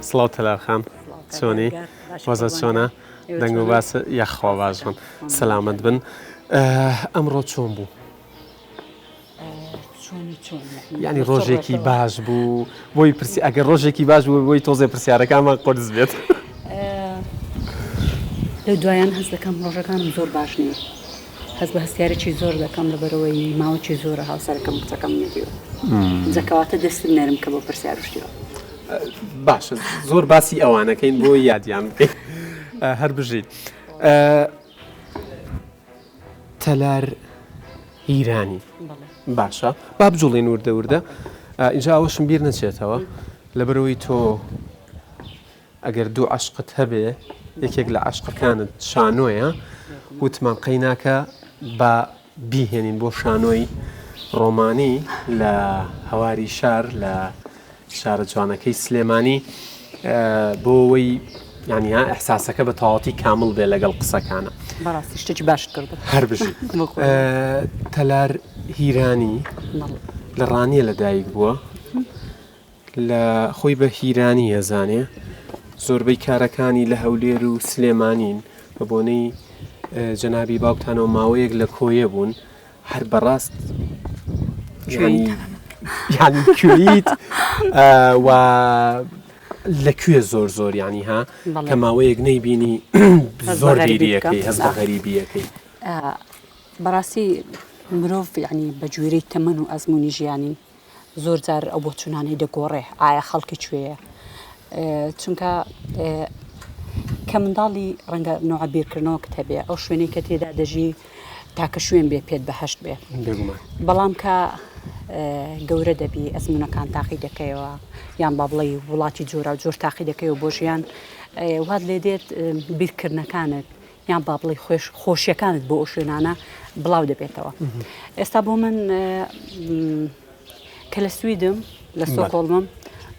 سڵاو تەلارخان چۆنی وەزە چۆنە دەنگ و باس یاخوا باش بن سەلامەت بن ئەمڕۆ چۆن بوو یعنی ڕۆژێکی باش بوو بۆی پرسی ئەگەر ڕۆژێکی باش بوو بۆی تۆزێ پرسیارەکانمان قرس بێت لە دوایان هەست دەکەم ڕۆژەکانم زۆر باش نییە هەست بە هەستیارێکی زۆر دەکەم لەبەرەوەی ماوەکی زۆرە هاوسەرەکەم قسەکەم نەدیوە جەکەواتە دەستم نەرم کە بۆ پرسیار شتیوە باشە زۆر باسی ئەوانەکەین بۆ یادیان بکەین هەر بژین تەلار هیرانی باشە با بجوڵێن وردە وردە اینجا ئەوەشم بیر نەچێتەوە لەبەرەوەی تۆ ئەگەر دوو عەشقت هەبێ یەکێک لە عەشقەکانت شانۆیە وتمان قەیناکە بە بیهێنین بۆ شانۆی ڕۆمانی لە هەواری شار لە شارە جوانەکەی سلێمانی بۆ ئەوەی ینی ئەحساسەکە بە تەواوەتی کامل بێ لەگەڵ قسەکانە بەڕاستی شتێکی باشت کرد هەر بژی تەلار هیرانی لە ڕانیە لەدایک بووە لە خۆی بە هیرانی هێزانێ زۆربەی کارەکانی لە هەولێر و سلێمانین بە بۆنەی جەنابی باوکتانەوە ماوەیەک لە کۆیە بوون هەر بەڕاست یعنی کوێیت و لەکوێ زۆر زۆر ینی ها کە ماوەیەک نەیبینی زۆر بیریەکەی هەست بە غەریبیەکەی بەڕاستی مرۆڤ یعنی بە گوێرەی تەمەن و ئەزمموی ژیانی زۆر جار ئەو بۆ چونانەی دەگۆڕێ ئایا خەڵکی کوێیە چونکە کە منداڵی ڕەنگە نوع بیرکردنەوە کە هەبێ ئەو شوێنەی کە تێدا دەژی تاکە شوێن بێ پێت بەهەشت بێ بەڵام کە گەورە دەبی ئەزمونونەکان تاقی دەکەیەوە یان با بڵێ وڵاتی جۆرا و جۆر تاقی دەکەیەوە بۆ ژیان وات لێ دێت بیرکردنەکانت یان با بڵێ خۆشیەکانت بۆ ئەو شوێنانە بڵاو دەبێتەوە ئێستا بۆ من کە لە سویدم لە سۆکۆڵمم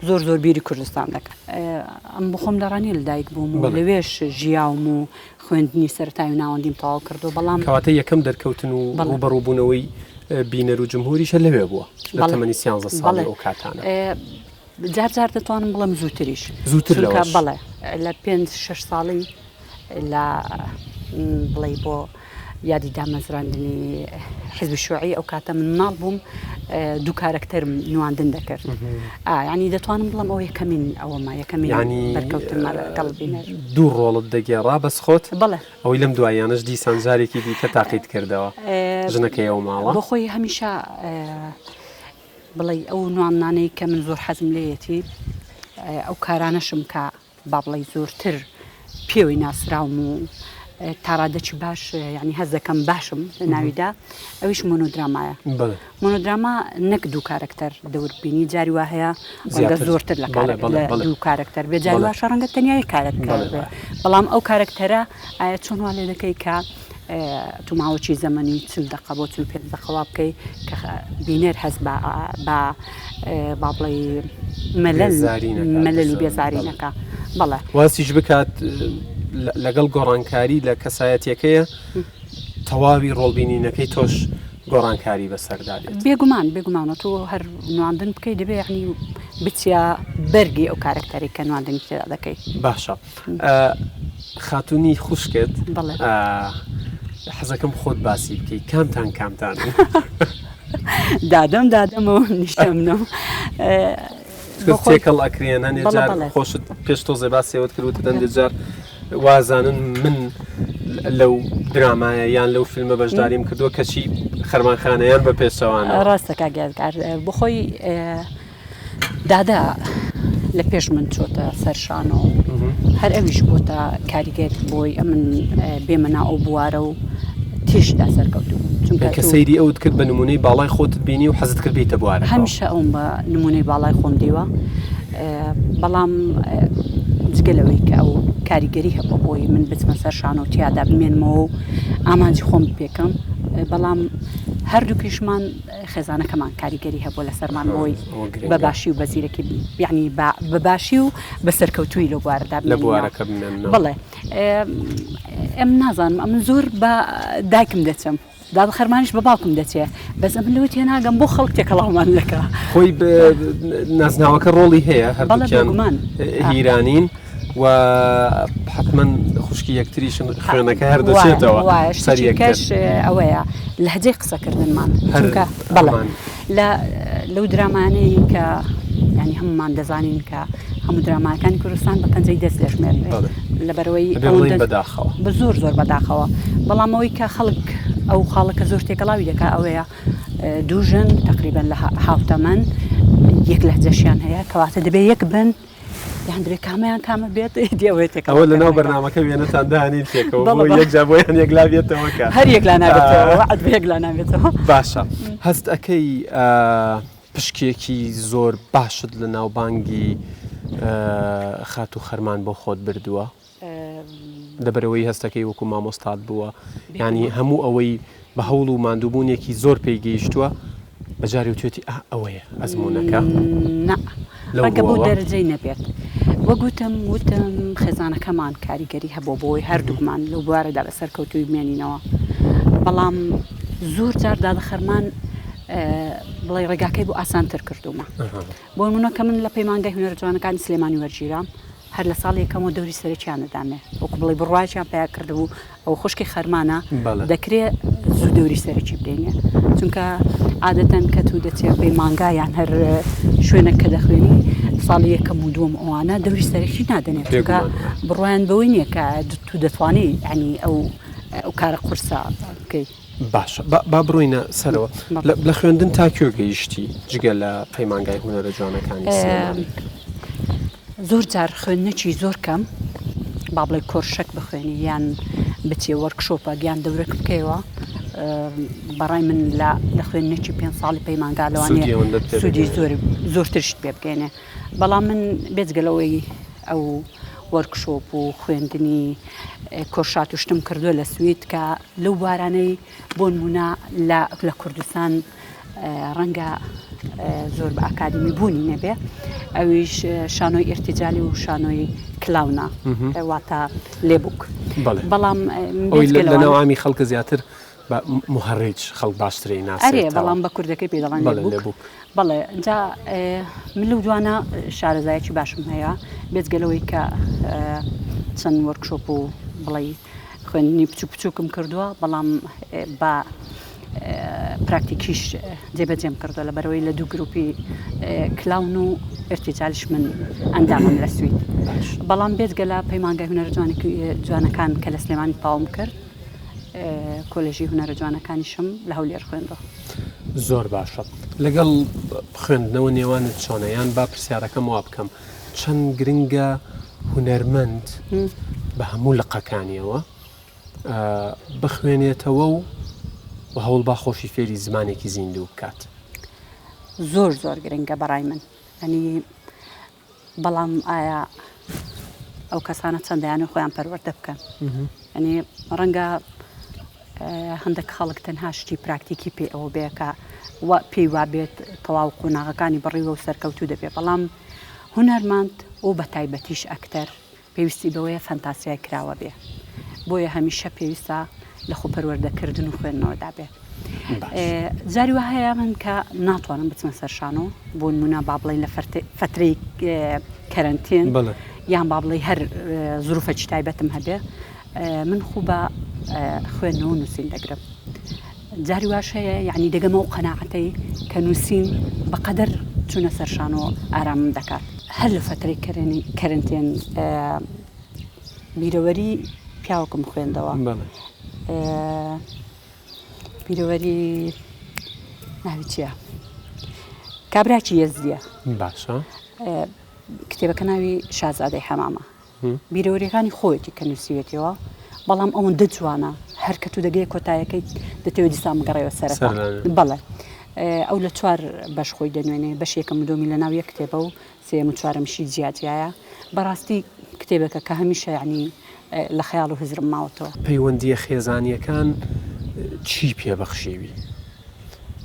زۆر زۆر بیری کوردستان دەکەن ئەم بخۆم لەڕانی لەدایک بووم و لەوێش ژیاوم و خوێندنی سەرەتای و ناوەندیم تەواو کردو بەڵام کەواتە یەکەم دەرکەوتن و ڕوبەڕووبوونەوەی بینەر و جمهوریشە لەوێ بووە لە تەمەنی 13 ساڵی ئەو کاتانە جار جار دەتوانم بڵێم زووتریش زووتر بەڵێ لە 5-6 ساڵی لە بڵێ بۆ یادی دامەزراندنی حیزب شوعی ئەو کاتە من ماڵ بووم دوو کارکتەرم نواندن دەکرد ینی دەتوانم بڵم ئەو یەکەمین ئەوەمە یەکەمین بەرکەوتنمە لەگەڵ بینەر دوو ڕۆڵت دەگێڕا بەس خۆت بڵێ ئەوەی لەم دوایانش دیسان جارێکی دیکە تاقیت کردەوە ژنەکەی ئەو ماوە بۆ خۆی هەمیشە بڵێ ئەو نوانانەی کە من زۆر حەزم لێیەتی ئەو کارانەشم کە با بڵێ زۆرتر پێوەی ناسراوم و تاڕادەکی باش ینی هەز دەکەم باشم لە ناویدا ئەویش مۆنۆدرامایە مۆنۆدراما نەک دوو کارکتەر دەوربینی جاری وا هەیە زۆرتر لە دوو کارکتەر بێ جاری واشە ڕەنگە تەنیای کارکتەر بێ بەڵام ئەو کارکتەرە ئایا چۆن وا لێ دەکەی کە تو ماوەکی زەمەنی 40 دقە بۆ 45 دقەوا بکەی کە بینەر هەست با بڵێ مەلەل و بێزارینەکە بەڵێ واسیش بکات لەگەڵ گۆڕانکاری لە کەسایەتەکەیە تەواوی ڕۆڵبینینەکەی تۆش گۆڕانکاری بەسەردادێت بێگومانە تۆ هەر نواندن بکەی دەبێ یعنی بچیا بەرگی ئەو کارکتەری کە نواندنی تێدا دەکەی باشە خاتونی خوشکت حەزەکەم خۆت باسی بکەی کامتان دادەمەوە نیشتەمنەوە تێکەڵ ئەکرێنە نێجار خۆشت پێش تۆزێ باسیەوەت کردوتە دەنجار وازانن من لەو درامایە یان لەو فیلمە بەشداریم کردووە کەچی خەرمانخانەیان بە پێشەوانە ڕاستەکە گەزگار بخۆی دادا لە پێش من چۆتە سەرشانەوە هەر ئەویش بۆتە کاریگەر بۆی ئەمن بێمەنا ئەو بوارە و تێشدا سەرکەوتوو کە سەیری ئەوت کرد بە نمونەی باڵای خۆتت بینی و حەزت کرد بیتە بوارە هەمیشە ئەوم بە نمونەی باڵای خۆم دیوە بەڵام جگەلەوەی کە ئەو کاریگەری هەبە بۆی من بچمە سەر شانە و تیادا بمێنمەوە و ئامانجی خۆم پێکەم بەڵام هەردووکیشمان خێزانەکەمان کاریگەری هەبوو لە سەرمان بۆی بەباشی و بەزیرەکی یعنی بەباشی و بە سەرکەوتووی لە بوارەدا لە بوارەکە بڵێ ئەم نازانم ئەم زۆر بە دایکم دەچم داد خەرمانیش بە باوکم دەچێ بەس ئەمن لەوەی تێ ناگەم بۆ خەڵک تێکەڵاومان دەکا خۆی نازناوەکە ڕۆڵی هەیە هەردووکیان هیرانین و حتمما خوشکی یەکتریشن خوێنەکە هەر دەچێتەوە سەریەکەش ئەوەیە لە هەجێ قسەکردنمان چونکە بەڵێ لەو درامانەی کە ینی هەمومان دەزانین کە هەموو دراماکانی کوردستان بە پەنجەی دەست دەژمێنێت لەبەرەوەی بەداخەوە بە زۆر بەداخەوە بەڵام ئەوەی کە خەڵک ئەو خاڵەکە زۆر تێکەڵاوی دەکا ئەوەیە دووژن تقریبا لە هاوتەمەن یەک لەهجەشیان هەیە کەواتە دەبێت یەک بن یان دەبێت کامیان کامە بێت دیەوەیەکەوە ئەوە لەناو بەرنامەکە وێنەتان داهێنین تێکەوە یەک جابۆیان یەکلا بێتەوەکە هەر یەکلا نابێتەوە یەکلا نابێتەوە باشە هەست ئەەکەی پشکێکی زۆر باشت لە ناوبانگی خات و خەرمان بۆ خۆت بردووە لەبەرەوەی هەستەکەی وەکو مامۆستات بووە ینی هەموو ئەوەی بە هەوڵ و ماندووبوونێکی زۆر پێی گەیشتووە بەجاری وتێتی ئەوەیە ئەزمونونەکە ڕەنگە بۆ دەرەجەی نەبێت وەگوتم وتم خێزانەکەمان کاریگەری هەبوو بۆی هەردووکمان لەو بوارەدا لە سەرکەوتوی بمێنینەوە بەڵام زۆر جار دادە خەرمان بڵێ ڕێگاکەی بۆ ئاسانتر کردومە بۆ نمونەکە من لە پەیمانگای هونەرە جوانەکانی سلێمانی وەرگیرام هەر لە ساڵی یەکەمەوە دەوری سەرەکییان نەدامێ وەکو بڵێ بڕواایان پیا کردبوو ئەو خوشکی خەرمانە دەکرێت زوو دەوری سەرەکی بدەینێ چونکە عادەتەن کە تو دەچێت پەیمانگایان هەر شوێنە کە دەخوێنی ساڵی یەکەم و دووەم ئەوانە دەوری سەرەکی نادەنێت چونکە بڕوایان بەوەی نییە کە تو دەتوانی ینی ئەو کارە قورسە بکەی باشە با بڕۆینە سەرەوە لە خوێندن تا کوێ گەیشتی جگە لە پەیمانگای هونەرە جوانەکانی زۆر جار خوێندنەکی زۆر کەم با بڵێ کۆرشەک بخوێنی یان بچێ وەرکشۆپە گیان دەورەک بکەیەوە بەڕای من لە خوێندنەکی 5 ساڵی پەیمانگا لەوانێ سوودی زۆرترشت پێ بکەێنێ بەڵام من بێجگەلەوەی ئەو وەرکشۆپ و خوێندنی کۆشات و شتم کردووە لە سوید کە لەو بارانەی بۆ نمونە لە کوردستان ڕەنگە زۆر بە ئاکادمی بوونی نەبێ ئەویش شانۆی ئێرتیجالی و شانۆی کلااونا واتە لێبووک بەڵام لەناوامی خەڵکە زیاتر مهڕێج خەڵک باشترین ناسێ بەڵام بە کوردەکەی پێدەڵان لێبووک بەڵێ اینجا من لەو جوانە شارەزایەکی باشم هەیە بێجگەلەوەی کە چەند وەرکشۆپ و بڵێ خوێندنی بچوو بچووکم کردووە بەڵام بە پراکتیکیش جێبەجێم کردووە لە بەرەوەی لە دوو گروپی کلااون و ئێرتیجالیش من ئەندامم لە سوید بەڵام بێجگە لە پەیمانگای هونەرە جوانەکان کە لە سلێمانی پاوم کرد کۆلێژی هونەرە جوانەکانیشم لە هەولێر خوێندەوە زۆر باشە لەگەڵ خوێندنەوە نێوانت چۆنەیان با پرسیارەکەم وا بکەم چەند گرنگە هونەرمەند بە هەموو لقەکانیەوە بخوێنێتەوە و هەوڵ با خۆشی فێری زمانێکی زیندوو بکات زۆر گرنگە بەڕای من ئەنی بەڵام ئایا ئەو کەسانە چەندیانە خۆیان پەروەردە بکەن ئەنی ڕەنگە هەندێک خەڵک تەنها شتی پراکتیکی پێ ئەوە بەیەکە پێی وابێت تەواو قۆناغەکانی بڕیوە و سەرکەوتو دەبێت بەڵام هونەرماند و بە تایبەتیش ئەکتەر پێویستی بەوەیە فەنتاسیای کراوە بێ بۆیە هەمیشە پێویستە لە خۆپەروەردەکردن و خوێندنەوەدا بێت جاری وە هەیە من کە ناتوانم بچمە سەرشانۆ بۆ نمونە با بڵێ لە فترەی کەرەنتین یان با بڵێ هەر زروفەکی تایبەتم هەبێ من خوو بە خوێندنەوە نووسین دەگرم جاری واش هەیە یعنی دەگەمە و قەناعەتەی کە نووسین بەقەدەر چوونە سەرشانەوە ئارامم دەکات هەر لە فترەی کەرەنتین بیرەوەری پیاوەکم خوێندەوە بیرەوەری ناوی چییە کابراکی یەزدیە باشە کتێبەکە ناوی شازادەی حەمامە بیرەوەریەکانی خۆیەتی کە نووسیوێتەوە بەڵام ئەوەن دەجوانە هەر کە تو دەگەی کۆتایەکەی دەتەوێت دیسا مگەڕێەوە سەرەتا بەڵێ ئەو لە 4 بەش خۆی دەنوێنێ بەش یەکەم دومی لە ناو یەک کتێبە و سێم و چوارەمشی جیاجیایە بەڕاستی کتێبەکە کە هەمیشە یعنی لە خەیاڵ و هزرم ماوەتەوە پەیوەندیە خێزانیەکان چی پێبەخشێوی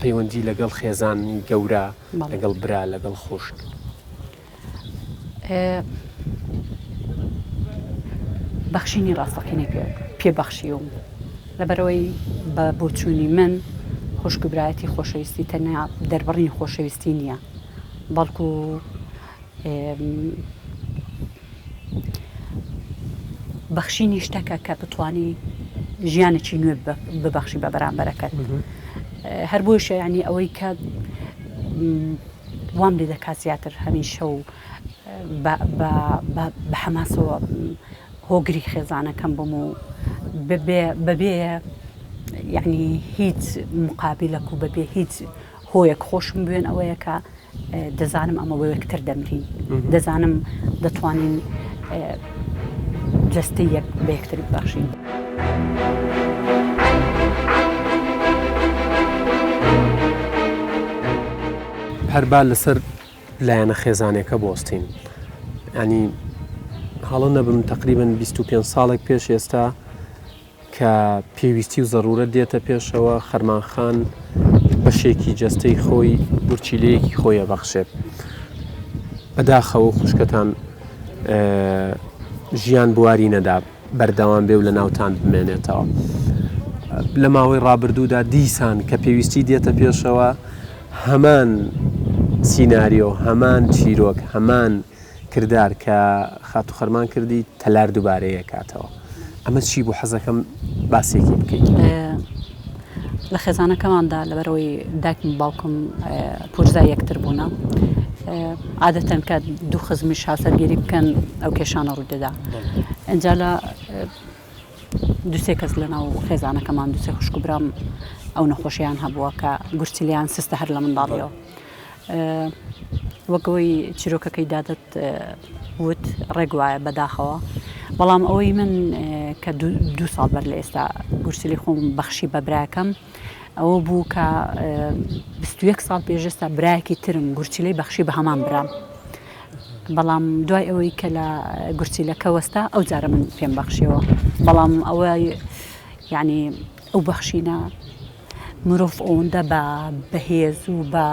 پەیوەندی لەگەڵ خێزانی گەورە لەگەڵ برا لەگەڵ خۆشت بەخشینی ڕاستەقینەی پێبەخشیوم لەبەرەوەی بە بۆچوونی من خوشک و برایەتی خۆشەویستی تەنیا دەربڕین خۆشەویستی نییە بەڵکو بەخشینی شتەکە کە بتوانی ژیانێکی نوێ ببەخشی بە بەرامبەرەکەت هەر بۆشە ینی ئەوەی کە وام لێ دەکات زیاتر هەمیشە و بە حەماسەوە هۆگری خێزانەکەم بم و بەبێ یعنی هیچ مقابلەک و بەبێ هیچ هۆیەک خۆشم بوێن ئەوەیە کە دەزانم ئەمە وەکتر دەمرین دەزانم دەتوانین جستەی یەک بە یەکتر ببەخشین. هەربا لەسەر لایەنە خێزانێکە بۆستین ینی هەڵە نەبم تقریبن 25 ساڵێک پێش ئێستا کە پێویستی و زەڕورەت دێتە پێشەوە خەرمانخان بەشێکی جەستەی خۆی بورچیلەیەکی خۆیە بەخشێت بەداخەوە خوشکەتان ژیان بواری نەدا بەردەوام بێ و لە ناوتان بمێنێتەوە لە ماوەی ڕابردوودا دیسان کە پێویستی دێتە پێشەوە هەمان سیناریۆ هەمان چیرۆک هەمان کردار کە خات و خەرمان کردی تەلار دووبارەیە کاتەوە ئەمە چی بوو حەزەکەم باسێکی بکەیت لە خێزانەکەماندا لەبەرەوەی داکم باوکم پورزای یەکتر بوونە عادەتەن کە دوو خزمیش هاوسەرگیری بکەن ئەو کێشانە ڕوودەدا ئەنجا لە دوسێ کەس لەناو خێزانەکەمان دوسێ خوشک و برام ئەو نەخۆشییان هەبووە کە گورچیلیان سستە هەر لە منداڵیەوە وەکەوەی چیرۆکەکەی دادت وت ڕێک وایە بەداخەوە بەڵام ئەوەی من کە دو ساڵ بەر لە ئێستا گورچیلی خۆم بەخشی بە برایەکەم ئەوە بوو کە 21 ساڵ پێشستا برایەکی ترم گورچیلەی بەخشی بە هەمان برام بەڵام دوای ئەوەی کە لە گورچیلەکە وەستا ئەو جارە من پێم بەخشیەوە بەڵام ئەوە یعنی ئەو بەخشینە مرۆڤ ئەوەندە بە بەهێز و بە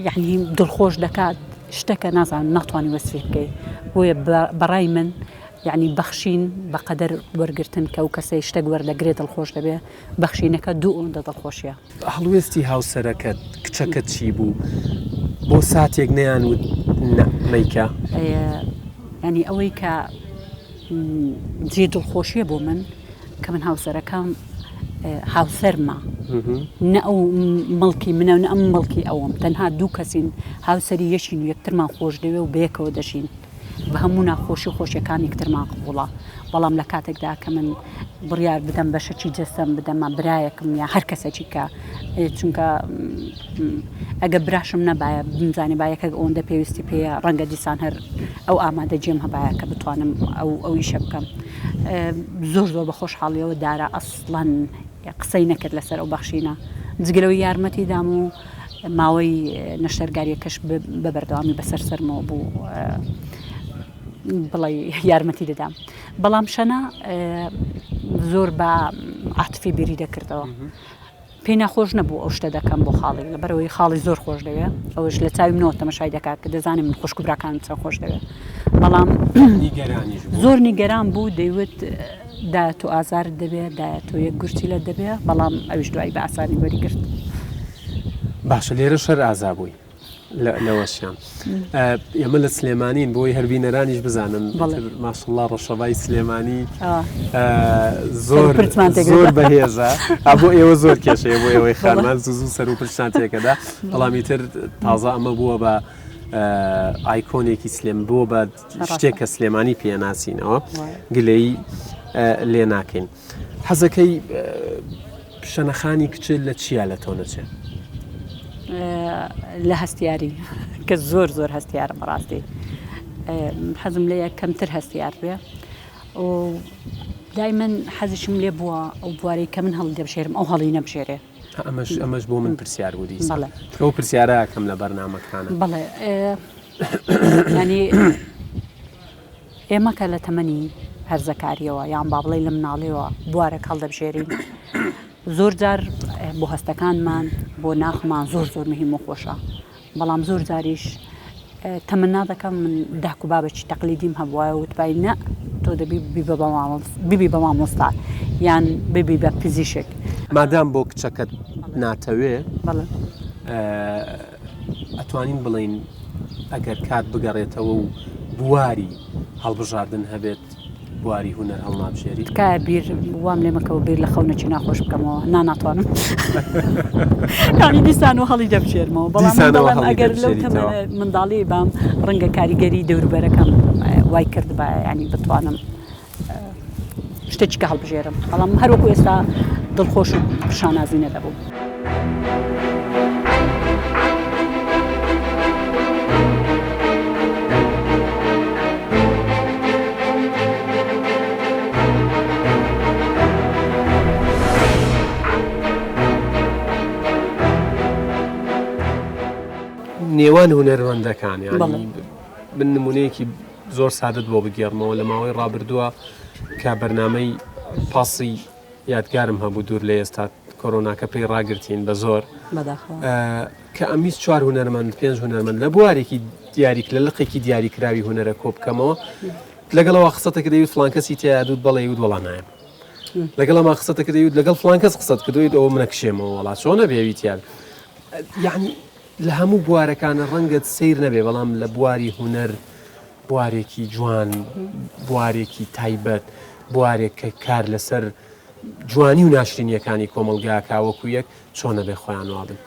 یعنی دڵخۆش دەکات شتەکە نازانم ناتوانانی وەسفی بکەیت بۆیە بەڕای من یعنی بەخشین بەقەدەر وەرگرتن کە ئەو کەسەی شتێک وەردەگرێت دڵخۆش دەبێت بەخشینەکە دوو ئەوەندە دڵخۆشیە هەڵوێستی هاوسەرەکەت کچەکە چی بوو بۆ ساتێک نەیانوت مەیکە ینی ئەوەی کە جێ دڵخۆشیە بۆ من کە من هاوسەرەکەم هاوسەرمە نە ئەو مڵکی منە و نە ئەم مڵکی ئەوم تەنها دوو کەسین هاوسەری یەشین و یەکترمان خۆش دەوێ و بەیەکەوە دەشین بە هەموو ناخۆشی خۆشیەکان یەکترمان قبوڵە بەڵام لە کاتێکدا کە من بڕیار بدەم بەشەکی جەستەم بدەمە برایەکم یا هەر کەسێکی کە چونکە ئەگە براشم نەبایە بمزانێ باەکە ئەوەندە پێویستی پێە ڕەنگە دیسان هەر ئەو ئامادە جێم هەبایە کە بتوانم ئەو ئیشە بکەم زۆر زۆر بە خۆشحاڵیەوە دارە ئەسڵەن قسەی نەکرد لەسەر ئەو بەخشینە جگەلەوەی یارمەتی دام و ماوەی نەشتەرگاریەکەش بە بەردەوامی بەسەر سەرمەوە بوو بڵێ یارمەتی دەدام بەڵام شەنە زۆر بە عاتفی بیری دەکردەوە پێی ناخۆش نەبوو ئەو شتە دەکەم بۆ خاڵی لەبەرەوەی خاڵی زۆر خۆش دەوێت ئەوش لە چاوی منەوە تەماشای دەکات کە دەزانێت من خوشک و براکانم چەند خۆش دەوێت بەڵام زۆر نیگەران بوو دەیوت دایەت و ئازارت دەبێت دایەت و یەک گورچیلەت دەبێت بەڵام ئەوش دوایی بە ئاسانی وەریگرت باشە لێرە شەر ئازا بووی لەوەشیان ئێمە لە سلێمانین بۆی هەربینەرانیش بزانن ماشڵڵا ڕەشەبای سلێمانی زۆر بەهێزە بۆ ئێوە زۆر کێشەیە بۆ ئێوەی خانمان زوو سەر و پرسان تێکەدا بەڵامی تر تازە ئەمە بووە بە ئایکۆنێکی سلێم بۆ بە شتێک کە سلێمانی پێناسینەوە گلەی لێ ناکەین حەزەکەی شەنەخانی کچل لە چیە لە تۆ نەچێت لە هەستیاری کە زۆر زۆر هەستیارە بەڕاستی حەزم لێ کەمتر هەستیار بێ و دایمەن حەزیشم لێ بووە ئەو بوارەی کە من هەڵ دەبژێرم ئەو هەڵی نەبژێرێ ئەمەش بۆ من پرسیار بوودی ئەو پرسیارە کەم لە بەرنامەکانە بەڵێ ینی ئێمە کە لە تەمەنی هەرزەکاریەوە یان با بڵێ لە مناڵیەوە بوارێک هەڵدەبژێرین زۆر جار بۆ هەستەکانمان بۆ ناخمان زۆر زۆر مهم و خۆشە بەڵام زۆر جاریش تەمەنا دەکەم من داک و بابەکی تەقلیدیم هەبووە وتبای نە تۆ دەبی ببی بە مامۆستا یان ببی بە پزیشک مادام بۆ کچەکەت ناتەوێ بەڵێ ئەتوانین بڵین ئەگەر کات بگەڕێتەوە و بواری هەڵبژاردن هەبێت بواری هوەر هەڵنابژێری تکایە بیر وام لێ مەکەوە بیر لە خەونەکی ناخۆش بکەمەوە ناتوانم دیسان و هەڵی دەبژێرمەوە بەڵام ئەگەر لەو منداڵی بام ڕەنگە کاریگەری دەوروبەرەکەم وای کرد بە ینی بتوانم شتێکیکە هەڵبژێرم بەڵام هەروەکو ئێستا دڵخۆش و شانازینە دەبوو. نێوان هونەرمەندەکان من نمونەیەکی زۆر سادت بۆ بگێڕمەوە لە ماوەی ڕابردووە کە بەرنامەی پاسی یادگارم هەبوو دوور لە ئێستا کۆرۆناکە پێی ڕاگرتین بە زۆر کە ئەمیست 4 هونەرمەند 5 هونەرمەند لە بوارێکی دیاریک لە لقێکی دیاریکراوی هونەرە کۆ بکەمەوە لەگەڵەوە قسەتەکە دەویت فڵان کەسی تیا دوود بەڵێ وت وەڵا نایە لەگەڵەما قسەتەکە دەویت لەگەڵ فڵان کەس قسەت کردویت ئەوە منە کشێمەوە وڵا چۆنە بێویتیان یعنی لە هەموو بوارەکانە ڕەنگەت سیر نەبێ بەڵام لە بواری هونەر بوارێکی جوان بوارێکی تایبەت بوارێک کە کار لەسەر جوانی و ناشرینیەکانی کۆمەلگاکاوەکو یەک چۆنە بێ خۆیان وابن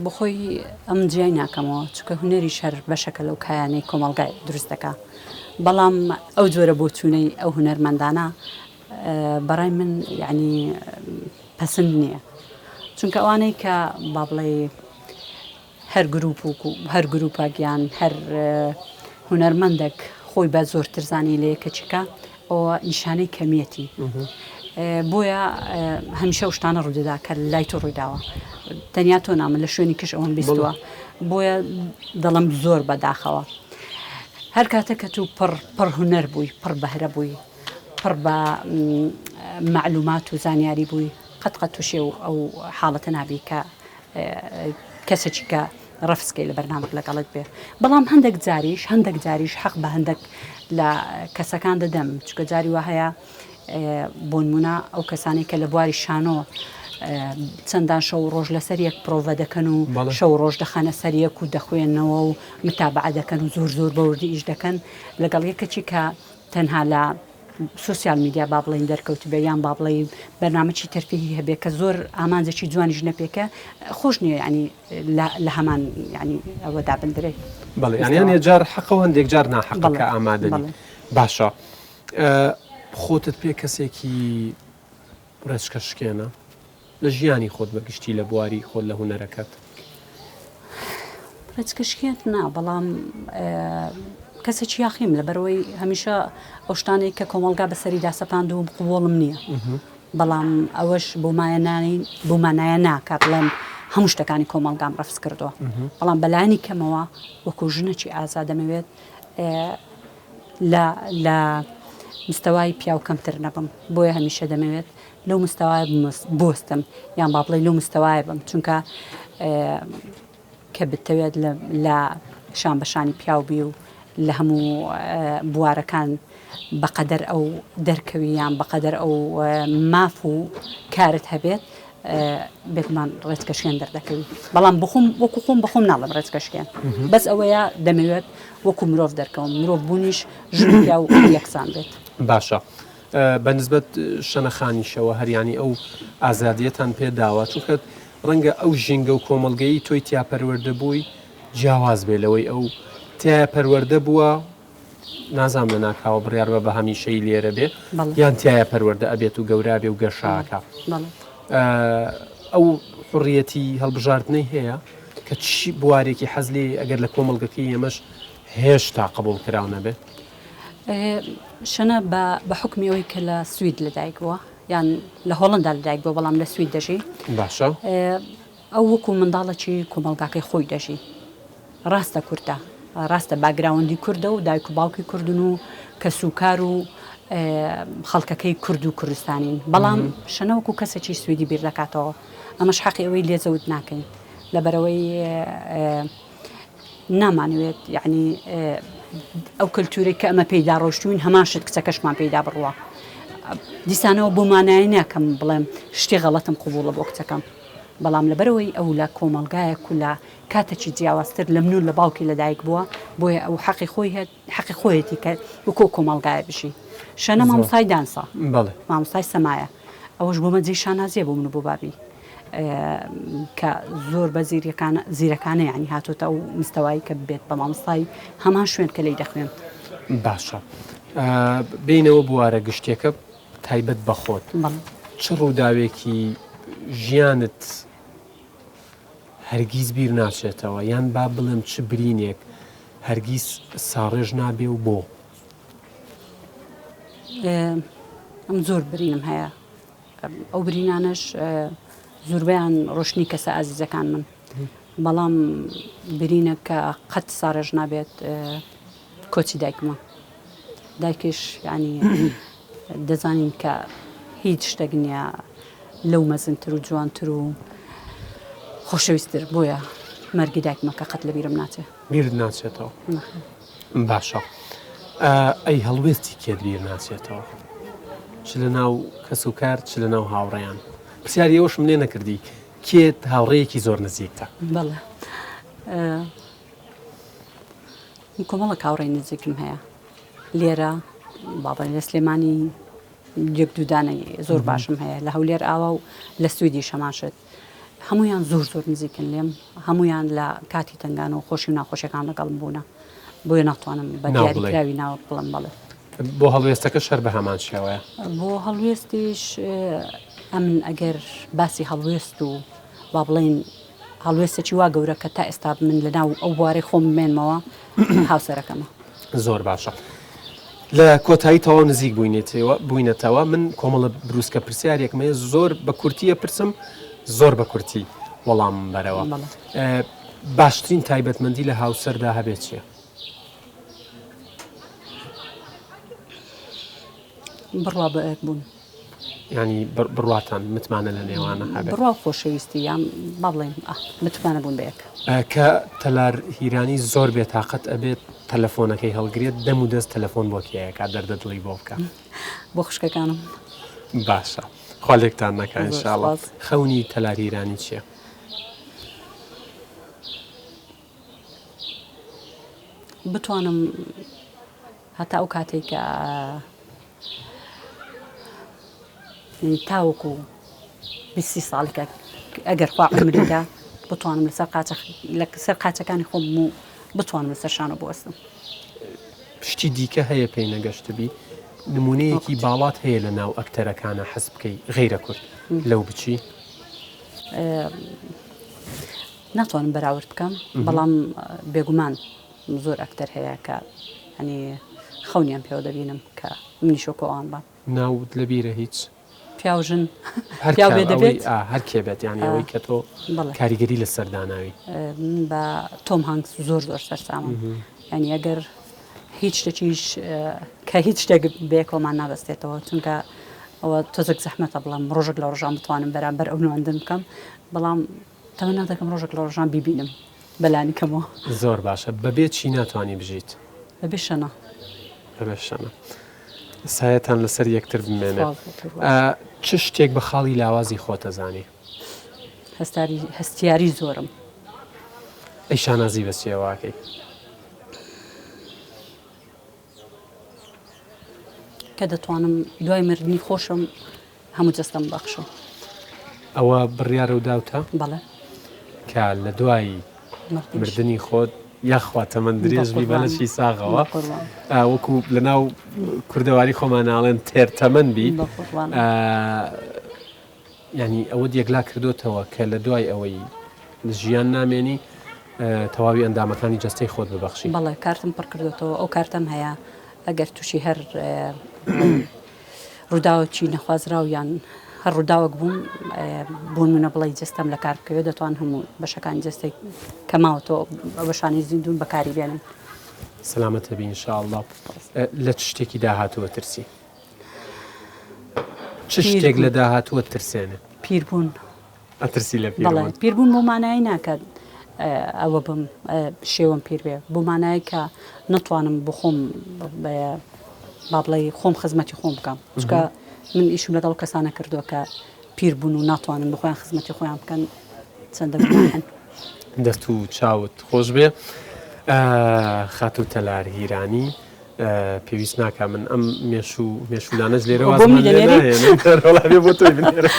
بخۆی ئەم جیای ناکەمەوە چکە هونەری شەر بەشەکە لەو کایانەی کۆمەلگای دروست دەکات بەڵام ئەو جۆرە بۆ چوونەی ئەو هونەرمەندانە بەڕای من یعنی پەسەند نییە چونکە ئەوانەی کە با بڵێ هەر هەر گروپاگیان هەر هونەرمەندێک خۆی بە زۆرتر زانی لێ کەچیکە ئەوە نیشانەی کەمیەتی بۆیە هەمیشە شتانە ڕوودەدا کە لای تۆ ڕوویداوە تەنیا تۆ نامە لە شوێنی کەش ئەوم بیستووە بۆیە دەڵم زۆر بەداخەوە هەر کاتە کە تو پڕ هونەر بووی پڕ بەهرە بووی پڕ بە معلومات و زانیاری بووی قەت تووشێ و ئەو حاڵەتە نابی کە کەسێکی کە ڕەفسکەی لە بەرنامەک لەگەڵت بێ بەڵام هەندێک جاریش حەق بە هەندێک لە کەسەکان دەدەم چکە جاری وە هەیە بۆ نمونە ئەو کەسانی کە لە بواری شانۆ چەندان شەو ڕۆژ لەسەر یەک پرۆڤە دەکەن و شەو ڕۆژ دەخەنە سەر یەک و دەخوێنەوە و متابعە دەکەن و زۆر بەوردی ئیش دەکەن لەگەڵ یەکێکی کە تەنها لە سوسیال میدیا با بڵین دەرکەوت بێ یان با بڵێ بەرنامەی تەرفیهی هەبێ کە زۆر ئامانجێکی جوانیش نەپێکە خۆش نییە ینی لە هەمان ینی ئەوە دابدرێت بەڵێ یانیان جار حەقەوە هەندێک جار ناحەقەکە ئامادەنی باشە خۆتت پێ کەسێکی ڕێچکەشکێنە لە ژیانی خۆت بەگشتی لە بواری خۆت لە هونەرەکەت ڕێچکەشکێت نا بەڵام کەسێکی یاخیم لە بەرەوەی هەمیشە ئەو شتانێک کە کۆمەلگا بەسەریدا سەپاند و قوڵم نییە بەڵام ئەوەش بۆ مانایە ناکە بڵێم هەموو شتەکانی کۆمەلگام ڕەفس کردووە بەڵام بەلایانی کەمەوە وەکو ژنێکی ئازا دەمەوێت لە مستەوای پیاو کەمتر نەبم بۆیە هەمیشە دەمەوێت لەو مستەوای بستم یان با بڵێ لەو مستەوای بم چونکە کە بتەوێت لە شان بەشانی پیاوبی و لە هەموو بوارەکان بەقەدەر ئەو دەرکەوی یان بەقەدەر ئەو ماف و کارت هەبێت بێگومان ڕێچکەشکێن دەردەکەوی بەڵام وەکو خۆم بەخۆم ناڵم ڕێچکەشکێن بەس ئەوەیە دەمەوێت وەکو مرۆڤ دەرکەوم مرۆڤ بوونیش ژن پیا و یەکسان بێت باشە بەنسبەت شەنەخانیشەوە هەریانی ئەو ئازادیەتان پێداوە چونکە ڕەنگە ئەو ژینگە و کۆمەڵگەی تۆی تیاپەروەردە بووی جیاواز بێ لەوەی ئەو تیا پەروەردە بووە نازام لە ناکاوە بڕیاربە بە هەمیشەی لێرە بێ یان تایە پەروەردە ئەبێت و گەورابێ و گەشاکە ئەو حڕیەتی هەڵبژاردنەی هەیە کە چی بوارێکی حەزلی ئەگەر لە کۆمەڵگەکەی ئێمەش هێشتا قبول کراونە بێت شەنە بە حکمیەوەی کە لە سوید لەدایک بووە یان لە هۆڵندا لەدایک بووە بەڵام لە سوید دەژی باشە ئەو وەکو منداڵێکی کۆمەڵگاکەی خۆی دەژی ڕاستە کورتە ڕاستە باگراوەندی کوردە و دایک و باوکی کوردن و کە سوکار و خەڵکەکەی کورد و کوردستانین بەڵام شەنەوەکو کەسێکی سویدی بیر دەکاتەوە ئەمەش حەقی ئەوەی لێزەوت ناکەین لەبەرەوەی نامانوێت یعنی ئەو کەلتورێک کە ئەمە پێیدا ڕۆشتوین هەمان شت کچەکەشمان پێیدا بڕوە دیسانەوە بۆمانایی ناکەم بڵێم شتێ غەڵەتم قوبوڵە بۆ کچەکەم بەڵام لەبەرەوەی ئەو لە کۆمەلگایەک و لە کاتێکی جیاوازتر لە من و لە باوکی لەدایک بووە بۆیە ئەو حەقی خۆیەتی کە وکۆ کۆمەلگایە بژی شەنە مامۆستای دانسا مامۆستای سەمایە ئەوەش بۆمە جێی شانازیە بۆ من و بۆ بابی کە زۆر بە زیرەکانە ینی هاتوۆتە ئەو مستەوایی کە بێت بە مامۆستای هەمان شوێن کە لی دەخوێن باشە بینەوە بوارە گشتێکە تایبەت بەخۆت چ ڕووداوێکی ژیانت هەرگیز بیر ناچێتەوە یان با بڵێم چ برینێک هەرگیز ساڕێژ نابێ و بۆ ئەم زۆر برینم هەیە ئەو برینانش زۆربیان ڕۆشنی کەسە ئازیزەکان من بەڵام برینە کە قەت ساڕێژ نابێت کۆچی دایکمە دایکش ینی دەزانین کە هیچ شتێک نییە لەو مەزنتر و جوانتر و خۆشەویستتر بۆیە مەرگی دایکمە کە قەت لە بیرم ناچێت بیرت ناچێتەوە باشە ئەی هەڵوێستی کێت بیر ناچێتەوە چ لە ناو کەس و کار چ لە ناو هاوڕێیان پرسیاری ئەوشم لێ نەکردی کێت هاوڕێیەکی زۆر نزیکتە بەڵێ کۆمەڵە هاوڕێی نزیکم هەیە لێرە بابڵێن لە سلێمانی یەک دوودانەی زۆر باشم هەیە لە هەولێر ئاوا و لە سویدی شەماشت هەمویان زۆر نزیکن لێم هەمویان لە کاتی تنگان و خۆشی و ناخۆشیەکان لەگەڵم بوونە بۆیە ناتوانم بە دیاریکراوی ناوە بڵم بڵێ بۆ هەڵوێستەکە شەر بە هەمان شێوەیە بۆ هەڵوێستیش ئەمن ئەگەر باسی هەڵوێست و با بڵێن هەڵوێستێکی وا گەورە کە تا ئێستا من لە ناو ئەو بوارەی خۆم بمێنمەوە هاوسەرەکەمە زۆر باشە لە کۆتایی تەواو نزیک بووینەتەوە من کۆمەڵە بروسکە پرسیارێکمەیە زۆر بە کورتیە پرسم زۆر بە کورتی وەڵام بەرەوە باشترین تایبەتمەندی لە هاوسەردا هەبێت چییە؟ بڕوا بە ئەک بوون ینی بڕواتان متمانە لە نێوانە هەبێت بڕوا خۆشەویستی یان با بڵێن متمانە بوون بەیەک کە تەلار هیرانی زۆر بێتاقەت ئەبێت تەلەفۆنەکەی هەڵگرێت دەم و دەست تەلەفۆن بۆ کێیەکە دەردەدڵی بۆ بکە بۆ خوشکەکانم باشە خۆلێکتان نەکە ئینشاڵڵا خەونی تەلار هیرانی چییە؟ بتوانم هەتا ئەو کاتێک کە تاوەکو 20 ساڵێکە ئەگەر خوا عمریدا بتوانم لەسەر قاچەکانی خۆم و بتوانم لەسەر شانە بوەستم پشتی دیکە هەیە پێی نەگەشتبی نمونەیەکی باڵات هەیە لە ناو ئەکتەرەکانە حەز بکەی غەیرە کورد لەو بچی ناتوانم بەراورد بکەم بەڵام بێگومان زۆر ئەکتەر هەیە کە ینی خەونیان پێوە دەبینم کە منیشۆ کۆوان بە ناوت لەبیرە هیچ پیاژن پیا بێ دەبێت هەر کێ بێت یانی ئەوەی کە تۆ کاریگەری لە سەرداناوی بە تۆم هانکس زۆر سەرسامە ینی ئەگەر هیچ شتێکیش کە هیچ شتێک بێکۆمان نابەستێتەوە چونکە ئەوە تۆزێک زەحمەتە بڵام ڕۆژێک لە ڕۆژان بتوانم بەرامبەر ئەو نواندن بکەم بەڵام تەمەنا دەکەم ڕۆژێک لە ڕۆژان بیبینم بەلانی کەمەوە زۆر باشە بەبێ چی ناتوانانی بژیت بەبێ شەنە بەبێ شەنە سایەتان لەسەر یەکتر بمێنێ چ شتێک بە خاڵی لاوازی خۆتەزانی هەستیاری زۆرم ئەی شانازی بە چێواکەی کە دەتوانم دوای مردنی خۆشم هەموو جەستەم بەخشم ئەوە بڕیارە و داوتە بەڵێ کە لە دوای مردنی خۆت یاخوا تەمەند درێژبی بەلەشی ساغەوە وەکو لە ناو کوردەواری خۆمانناڵێن تێرتەمەندبی ینی ئەوە یەکلا کردوتەوە کە لە دوای ئەوەی ژیان نامێنی تەواوی ئەندامەکانی جەستەی خۆت ببەخشی بەڵێ کارتم پڕ کردوتەوە ئەو کارتم هەیە ئەگەر تووشی هەر ڕووداوەکی نەخوازراویان هەر ڕووداوەک بوون منە بڵی جستەم لە کار بکەوێت دەتوان هەموو بەشەکانی جستی کەماوەتەوە بەشانی زیندون بەکاری بێنن سلامەتە بی ئینشاءالله لە چ شتێکی داهاتووە ترسی چ شتێک لە داهاتووە ترسێنە پیربوون ئەترسی لە پیربوون بۆ مانایی ناکات ئەوە بم شێوەم پیر بێ بۆ مانایی کە نتوانم بخۆم با بڵێ خۆم خزمەتی خۆم بکەم چکە من ئیشم لەگەڵ کەسانە کردووە کە پیر بوون و ناتوانن بخۆیان خزمەتی خۆیان بکەن چەندە بماحن. دەست و چاوت خۆش بێ. خاتو تەلار هیرانی پێویست ناکە من ئەم مێشولانەش لێرە وازڵێ بۆ تۆی بنێرە.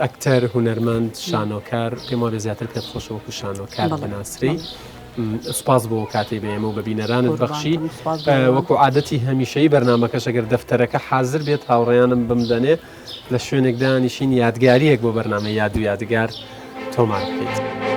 ئەکتەر هونەرمەند شانۆکار پێم وابێ زیاتر پێت خۆشە وەکو شانۆکار بەناسری. سوپاس بۆ کاتی بێمە و بەبینەرانت بەخشی وەکو عادەتی هەمیشەی بەرنامەکەش ئەگەر دەفتەرەکە حازر بێت هاوڕێیانم بمدەنێ لە شوێنێکدا نیشین یادگاریەک بۆ بەرنامە یاد و یادگار تۆمار بکەیت.